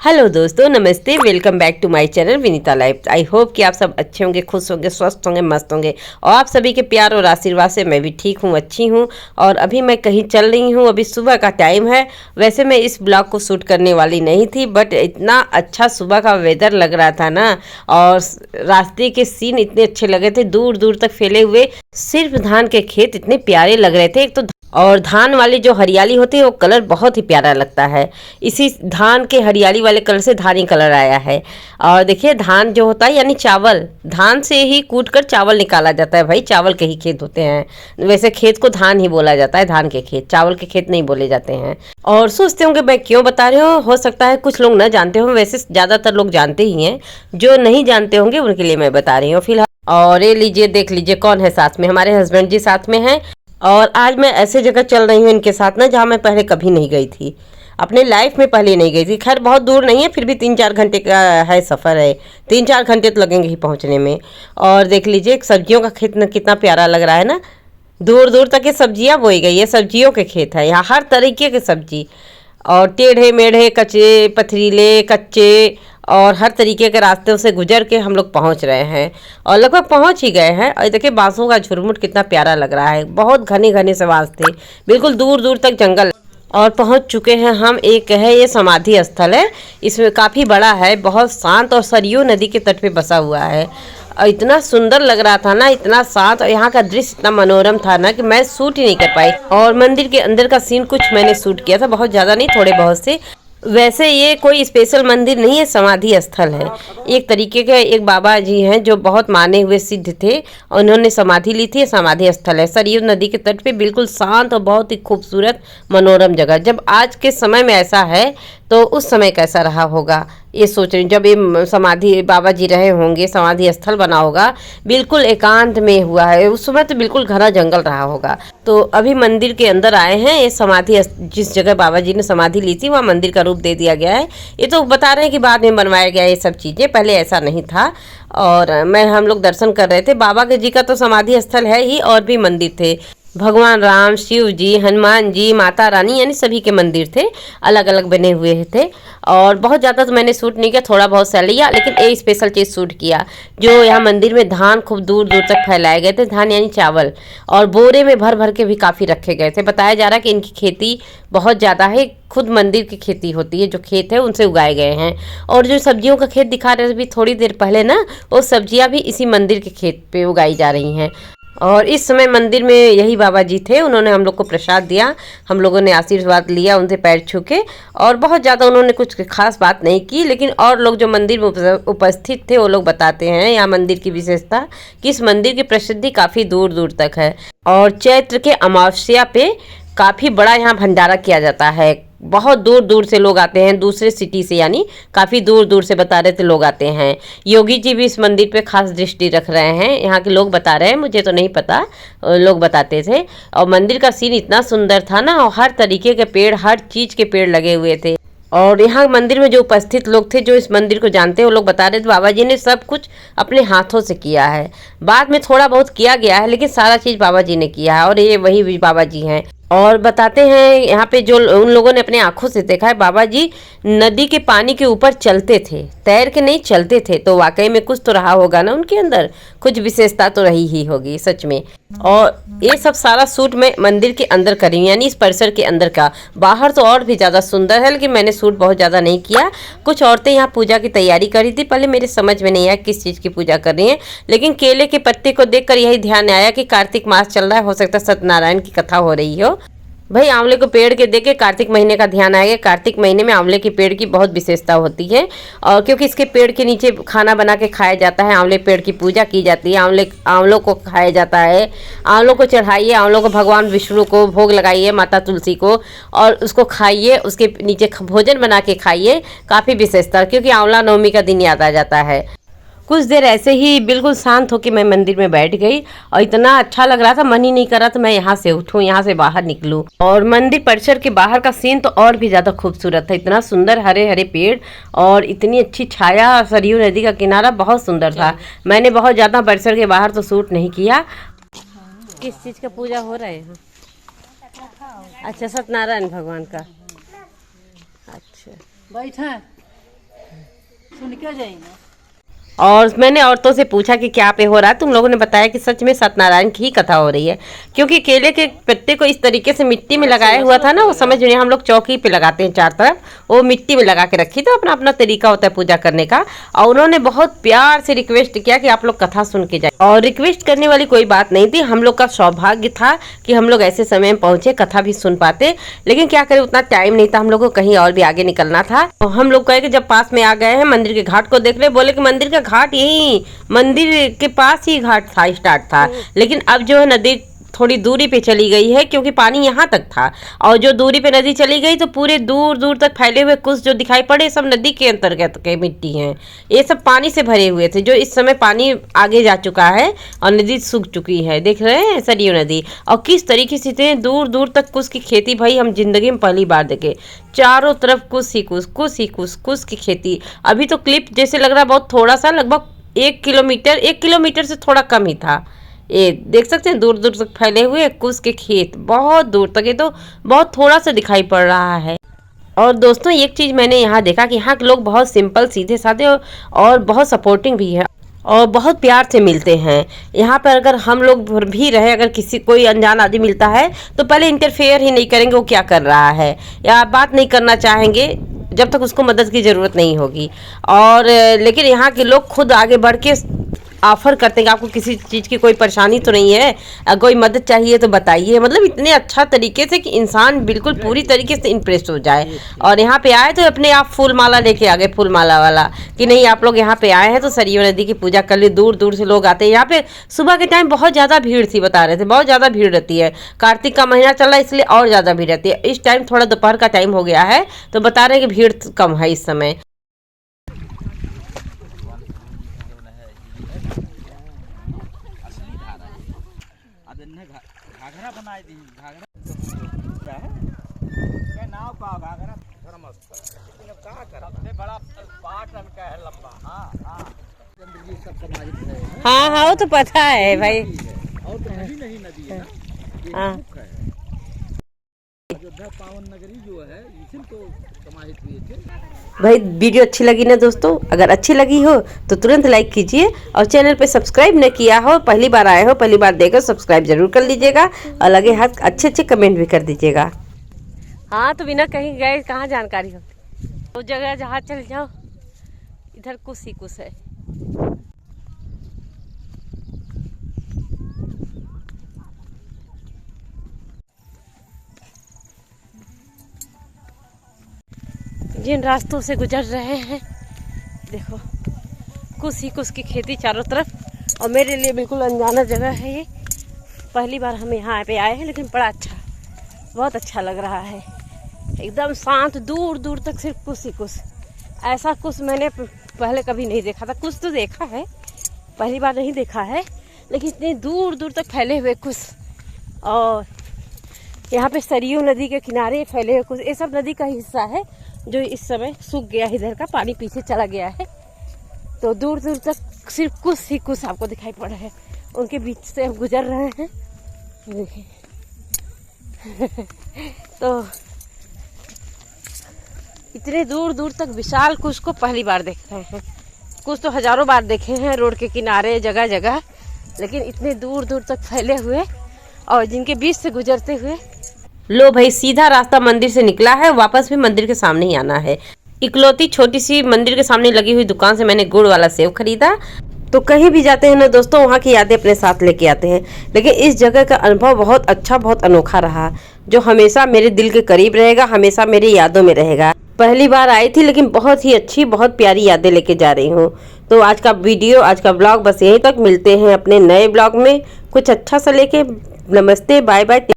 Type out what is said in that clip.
Hello दोस्तों, नमस्ते। Welcome back to my channel Vinita life. I hope कि आप सब अच्छे होंगे, खुश होंगे, स्वस्थ होंगे, मस्त होंगे और आप सभी के प्यार और आशीर्वाद से मैं भी ठीक हूँ, अच्छी हूँ। और अभी मैं कहीं चल रही हूँ, अभी सुबह का टाइम है। वैसे मैं इस ब्लॉग को शूट करने वाली नहीं थी, बट इतना अच्छा सुबह का वेदर लग रहा था ना, और रास्ते के सीन इतने अच्छे लगे थे, दूर दूर तक फैले हुए सिर्फ धान के खेत इतने प्यारे लग रहे थे। एक तो और धान वाली जो हरियाली होती है वो कलर बहुत ही प्यारा लगता है। इसी धान के हरियाली वाले कलर से धानी कलर आया है। और देखिए, धान जो होता है यानी चावल, धान से ही कूट कर चावल निकाला जाता है। भाई, चावल के ही खेत होते हैं। वैसे खेत को धान ही बोला जाता है, धान के खेत, चावल के खेत नहीं बोले जाते हैं। और सोचते होंगे मैं क्यों बता रही हूँ, हो सकता है कुछ लोग ना जानते हों, वैसे ज़्यादातर लोग जानते ही हैं। जो नहीं जानते होंगे उनके लिए मैं बता रही हूँ फिलहाल। और ये लीजिए, देख लीजिए कौन है साथ में, हमारे हस्बैंड जी साथ में हैं। और आज मैं ऐसे जगह चल रही हूँ इनके साथ ना, जहाँ मैं पहले कभी नहीं गई थी, अपने लाइफ में पहले नहीं गई थी। खैर बहुत दूर नहीं है, फिर भी 3-4 घंटे का है सफ़र है। 3-4 घंटे तो लगेंगे ही पहुँचने में। और देख लीजिए, सब्जियों का खेत कितना प्यारा लग रहा है ना। दूर दूर तक ये सब्जियाँ बोई गई है, सब्जियों के खेत है यहाँ, हर तरीके की सब्जी। और टेढ़े मेढ़े, कच्चे पथरीले, कच्चे और हर तरीके के रास्ते से गुजर के हम लोग पहुंच रहे हैं, और लगभग पहुंच ही गए हैं। और देखिए, बांसों का झुरमुट कितना प्यारा लग रहा है। बहुत घने घने से बांस थे, बिल्कुल दूर दूर तक जंगल। और पहुंच चुके हैं हम। एक है ये समाधि स्थल है, इसमें काफ़ी बड़ा है, बहुत शांत और सरयू नदी के तट पे बसा हुआ है। और इतना सुंदर लग रहा था ना, इतना शांत, और यहाँ का दृश्य इतना मनोरम था ना कि मैं शूट ही नहीं कर पाई। और मंदिर के अंदर का सीन कुछ मैंने शूट किया था, बहुत ज़्यादा नहीं, थोड़े बहुत से। वैसे ये कोई स्पेशल मंदिर नहीं है, समाधि स्थल है। एक तरीके के एक बाबा जी हैं जो बहुत माने हुए सिद्ध थे, और उन्होंने समाधि ली थी। समाधि स्थल है सरयू नदी के तट पे, बिल्कुल शांत और बहुत ही खूबसूरत मनोरम जगह। जब आज के समय में ऐसा है तो उस समय कैसा रहा होगा, ये सोच रही हूँ। जब ये समाधि बाबा जी रहे होंगे, समाधि स्थल बना होगा, बिल्कुल एकांत में हुआ है, उस समय तो बिल्कुल घना जंगल रहा होगा। तो अभी मंदिर के अंदर आए हैं। ये समाधि जिस जगह बाबा जी ने समाधि ली थी वहाँ मंदिर का रूप दे दिया गया है। ये तो बता रहे हैं कि बाद में बनवाया गया ये सब चीज़ें, पहले ऐसा नहीं था। और हम लोग दर्शन कर रहे थे। बाबा के जी का तो समाधि स्थल है ही, और भी मंदिर थे। भगवान राम, शिव जी, हनुमान जी, माता रानी, यानी सभी के मंदिर थे, अलग अलग बने हुए थे। और बहुत ज़्यादा तो मैंने शूट नहीं किया, थोड़ा बहुत सा लिया, लेकिन एक स्पेशल चीज़ शूट किया। जो यहाँ मंदिर में धान खूब दूर दूर तक फैलाए गए थे, धान यानी चावल, और बोरे में भर भर के भी काफ़ी रखे गए थे। बताया जा रहा है कि इनकी खेती बहुत ज़्यादा है, खुद मंदिर की खेती होती है, जो खेत है उनसे उगाए गए हैं। और जो सब्जियों का खेत दिखा रहे थे अभी थोड़ी देर पहले ना, वो सब्जियाँ भी इसी मंदिर के खेत पे उगाई जा रही हैं। और इस समय मंदिर में यही बाबा जी थे, उन्होंने हम लोग को प्रसाद दिया, हम लोगों ने आशीर्वाद लिया उनसे पैर छू के। और बहुत ज़्यादा उन्होंने कुछ खास बात नहीं की, लेकिन और लोग जो मंदिर में उपस्थित थे वो लोग बताते हैं यहाँ मंदिर की विशेषता, कि इस मंदिर की प्रसिद्धि काफ़ी दूर दूर तक है। और चैत्र के अमावस्या पे काफ़ी बड़ा यहाँ भंडारा किया जाता है। बहुत दूर दूर से लोग आते हैं, दूसरे सिटी से, यानी काफ़ी दूर दूर से बता रहे थे लोग आते हैं। योगी जी भी इस मंदिर पे खास दृष्टि रख रहे हैं, यहाँ के लोग बता रहे हैं, मुझे तो नहीं पता, लोग बताते थे। और मंदिर का सीन इतना सुंदर था ना, और हर तरीके के पेड़, हर चीज़ के पेड़ लगे हुए थे। और यहाँ मंदिर में जो उपस्थित लोग थे, जो इस मंदिर को जानते हैं, वो लोग बता रहे थे बाबा जी ने सब कुछ अपने हाथों से किया है। बाद में थोड़ा बहुत किया गया है, लेकिन सारा चीज़ बाबा जी ने किया है, और ये वही बाबा जी हैं। और बताते हैं यहाँ पे जो उन लोगों ने अपने आंखों से देखा है, बाबा जी नदी के पानी के ऊपर चलते थे, तैर के नहीं चलते थे। तो वाकई में कुछ तो रहा होगा ना उनके अंदर, कुछ विशेषता तो रही ही होगी सच में। और ये सब सारा शूट मैं मंदिर के अंदर करी हूँ, यानी इस परिसर के अंदर का। बाहर तो और भी ज़्यादा सुंदर है, लेकिन मैंने शूट बहुत ज़्यादा नहीं किया। कुछ औरतें यहाँ पूजा की तैयारी करी थी, पहले मेरे समझ में नहीं आया किस चीज़ की पूजा कर रही हैं, लेकिन केले के पत्ते को देखकर यही ध्यान आया कि कार्तिक मास चल रहा है, हो सकता है सत्यनारायण की कथा हो रही हो। भाई, आंवले को पेड़ के देख के कार्तिक महीने का ध्यान आएगा। कार्तिक महीने में आंवले के पेड़ की बहुत विशेषता होती है, और क्योंकि इसके पेड़ के नीचे खाना बना के खाया जाता है, आंवले पेड़ की पूजा की जाती है, आंवलों को खाया जाता है। आंवलों को चढ़ाइए, आंवलों को भगवान विष्णु को भोग लगाइए, माता तुलसी को, और उसको खाइए, उसके नीचे भोजन बना के खाइए। काफ़ी विशेषता, क्योंकि आंवला नवमी का दिन याद आ जाता है। कुछ देर ऐसे ही बिल्कुल शांत होकर मैं मंदिर में बैठ गई, और इतना अच्छा लग रहा था, मन ही नहीं कर रहा था मैं यहाँ से उठूँ, यहाँ से बाहर निकलूँ। और मंदिर परिसर के बाहर का सीन तो और भी ज़्यादा खूबसूरत था, इतना सुंदर हरे हरे पेड़ और इतनी अच्छी छाया, सरयू नदी का किनारा बहुत सुंदर था। मैंने बहुत ज़्यादा परिसर के बाहर तो शूट नहीं किया। किस चीज़ का पूजा हो रहा है यहाँ? अच्छा, सत्यनारायण भगवान का। अच्छा, बैठा सुन के जाएंगे। और मैंने औरतों से पूछा कि क्या पे हो रहा है, तुम लोगों ने बताया कि सच में सत्यनारायण की ही कथा हो रही है, क्योंकि केले के पत्ते को इस तरीके से मिट्टी में लगाया हुआ था ना, वो समझ रहे हम लोग चौकी पे लगाते हैं चार तरफ, वो मिट्टी में लगा के रखी, तो अपना अपना तरीका होता है पूजा करने का। और उन्होंने बहुत प्यार से रिक्वेस्ट किया कि आप लोग कथा सुन के जाए, और रिक्वेस्ट करने वाली कोई बात नहीं थी, हम लोग का सौभाग्य था कि हम लोग ऐसे समय में पहुंचे, कथा भी सुन पाते। लेकिन क्या करें, उतना टाइम नहीं था, हम लोग को कहीं और भी आगे निकलना था। तो हम लोग कहे कि जब पास में आ गए हैं मंदिर के घाट को देख रहे, बोले कि मंदिर का घाट यही मंदिर के पास ही घाट था, स्टार्ट था। लेकिन अब जो है नदी थोड़ी दूरी पे चली गई है, क्योंकि पानी यहाँ तक था, और जो दूरी पे नदी चली गई तो पूरे दूर दूर तक फैले हुए कुछ जो दिखाई पड़े सब नदी के अंतर्गत के मिट्टी हैं। ये सब पानी से भरे हुए थे, जो इस समय पानी आगे जा चुका है और नदी सूख चुकी है, देख रहे हैं सरयू नदी। और किस तरीके से इतने दूर दूर तक कुछ की खेती, भाई हम जिंदगी में पहली बार देखे, चारों तरफ कुछ ही कुछ, कुछ ही कुछ, कुछ की खेती। अभी तो क्लिप जैसे लग रहा है बहुत थोड़ा सा, लगभग 1 किलोमीटर से थोड़ा कम ही था। ये देख सकते हैं दूर दूर तक फैले हुए कुश के खेत, बहुत दूर तक, ये तो बहुत थोड़ा सा दिखाई पड़ रहा है। और दोस्तों एक चीज़ मैंने यहाँ देखा कि यहाँ के लोग बहुत सिंपल सीधे साधे और बहुत सपोर्टिंग भी है, और बहुत प्यार से मिलते हैं। यहाँ पर अगर हम लोग भी रहे, अगर किसी कोई अनजान आदमी मिलता है तो पहले इंटरफेयर ही नहीं करेंगे वो क्या कर रहा है, या बात नहीं करना चाहेंगे जब तक उसको मदद की ज़रूरत नहीं होगी। और लेकिन यहाँ के लोग खुद आगे बढ़ के ऑफर करते हैं कि आपको किसी चीज़ की कोई परेशानी तो नहीं है, कोई मदद चाहिए तो बताइए। मतलब इतने अच्छा तरीके से कि इंसान बिल्कुल पूरी तरीके से इम्प्रेस हो जाए। और यहाँ पे आए तो अपने आप फूल माला लेके आ गए, फूल माला वाला, कि नहीं आप लोग यहाँ पे आए हैं तो सरयू नदी की पूजा कर ली। दूर दूर से लोग आते हैं यहाँ पे। सुबह के टाइम बहुत ज़्यादा भीड़ थी, बता रहे थे बहुत ज़्यादा भीड़ रहती है, कार्तिक का महीना चल रहा है इसलिए और ज़्यादा भीड़ रहती है। इस टाइम थोड़ा दोपहर का टाइम हो गया है तो बता रहे हैं कि भीड़ कम है इस समय। घाघरा बनाई दी, घाघरा है नाव का घाघरा थोड़ा मस्त, लेकिन अब क्या करा, सबसे बड़ा 5 टन का है लंबा। हाँ हाँ जी सब समाजित है। हाँ हाँ वो तो पता है भाई, और तो नहीं नदी है ना, हाँ अयोध्या पावन नगरी जो है इसी तो समाहित हुई थे। भाई वीडियो अच्छी लगी ना दोस्तों, अगर अच्छी लगी हो तो तुरंत लाइक कीजिए, और चैनल पे सब्सक्राइब न किया हो, पहली बार आए हो, पहली बार देखो, सब्सक्राइब जरूर कर लीजिएगा, और लगे हाथ अच्छे अच्छे कमेंट भी कर दीजिएगा। हाँ तो बिना कहीं गए कहाँ जानकारी होती, वो जगह जहाँ चल जाओ इधर कुछ ही कुछ है। जिन रास्तों से गुजर रहे हैं देखो, कुछ ही कुछ की खेती चारों तरफ, और मेरे लिए बिल्कुल अनजाना जगह है ये, पहली बार हम यहाँ पे आए हैं, लेकिन बड़ा अच्छा, बहुत अच्छा लग रहा है, एकदम शांत, दूर दूर तक सिर्फ कुछ ही कुछ। ऐसा कुछ मैंने पहले कभी नहीं देखा था, कुछ तो देखा है, पहली बार नहीं देखा है, लेकिन इतने दूर दूर तक फैले हुए कुछ। और यहाँ पे सरयू नदी के किनारे फैले हुए कुछ, ये सब नदी का हिस्सा है जो इस समय सूख गया, इधर का पानी पीछे चला गया है, तो दूर दूर तक सिर्फ कुछ ही कुछ आपको दिखाई पड़ रहा है, उनके बीच से हम गुजर रहे हैं। देखिए तो इतने दूर दूर तक विशाल कुछ को पहली बार देख रहे हैं, कुछ तो हजारों बार देखे हैं रोड के किनारे जगह जगह, लेकिन इतने दूर दूर तक फैले हुए और जिनके बीच से गुजरते हुए। लो भाई सीधा रास्ता मंदिर से निकला है, वापस भी मंदिर के सामने ही आना है। इकलौती छोटी सी मंदिर के सामने लगी हुई दुकान से मैंने गुड़ वाला सेव खरीदा। तो कहीं भी जाते हैं ना दोस्तों, वहाँ की यादें अपने साथ लेके आते हैं, लेकिन इस जगह का अनुभव बहुत अच्छा, बहुत अनोखा रहा, जो हमेशा मेरे दिल के करीब रहेगा, हमेशा मेरी यादों में रहेगा। पहली बार आई थी लेकिन बहुत ही अच्छी, बहुत प्यारी यादें लेके जा रही हूँ। तो आज का वीडियो, आज का ब्लॉग बस यहीं तक, मिलते हैं अपने नए ब्लॉग में कुछ अच्छा सा लेके। नमस्ते, बाय बाय।